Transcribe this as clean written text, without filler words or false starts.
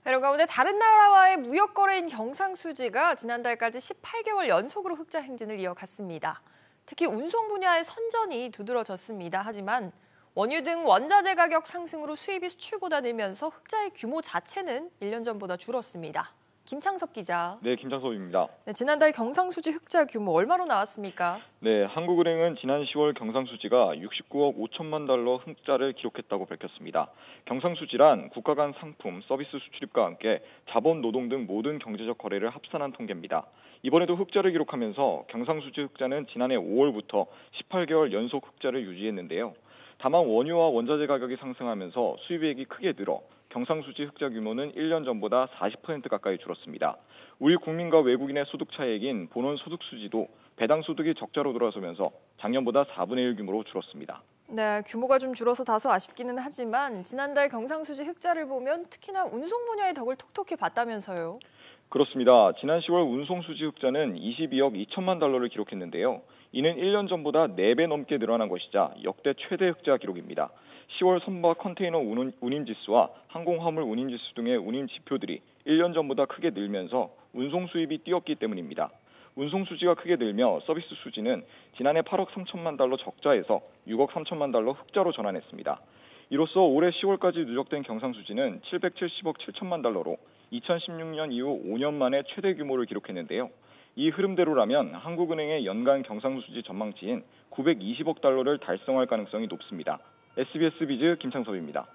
이런 가운데 다른 나라와의 무역 거래인 경상수지가 지난달까지 18개월 연속으로 흑자 행진을 이어갔습니다. 특히 운송 분야의 선전이 두드러졌습니다. 하지만 원유 등 원자재 가격 상승으로 수입이 수출보다 늘면서 흑자의 규모 자체는 1년 전보다 줄었습니다. 김창섭 기자. 네, 김창섭입니다. 네, 지난달 경상수지 흑자 규모 얼마로 나왔습니까? 네, 한국은행은 지난 10월 경상수지가 69억 5천만 달러 흑자를 기록했다고 밝혔습니다. 경상수지란 국가 간 상품, 서비스 수출입과 함께 자본, 노동 등 모든 경제적 거래를 합산한 통계입니다. 이번에도 흑자를 기록하면서 경상수지 흑자는 지난해 5월부터 18개월 연속 흑자를 유지했는데요. 다만 원유와 원자재 가격이 상승하면서 수입액이 크게 늘어 경상수지 흑자 규모는 1년 전보다 40% 가까이 줄었습니다. 우리 국민과 외국인의 소득 차이액인 본원 소득 수지도 배당 소득이 적자로 돌아서면서 작년보다 4분의 1 규모로 줄었습니다. 네, 규모가 좀 줄어서 다소 아쉽기는 하지만 지난달 경상수지 흑자를 보면 특히나 운송 분야의 덕을 톡톡히 봤다면서요. 그렇습니다. 지난 10월 운송수지 흑자는 22억 2천만 달러를 기록했는데요. 이는 1년 전보다 4배 넘게 늘어난 것이자 역대 최대 흑자 기록입니다. 10월 선박 컨테이너 운임지수와 항공화물 운임지수 등의 운임 지표들이 1년 전보다 크게 늘면서 운송 수입이 뛰었기 때문입니다. 운송 수지가 크게 늘며 서비스 수지는 지난해 8억 3천만 달러 적자에서 6억 3천만 달러 흑자로 전환했습니다. 이로써 올해 10월까지 누적된 경상수지는 770억 7천만 달러로 2016년 이후 5년 만에 최대 규모를 기록했는데요. 이 흐름대로라면 한국은행의 연간 경상수지 전망치인 920억 달러를 달성할 가능성이 높습니다. SBS 비즈 김창섭입니다.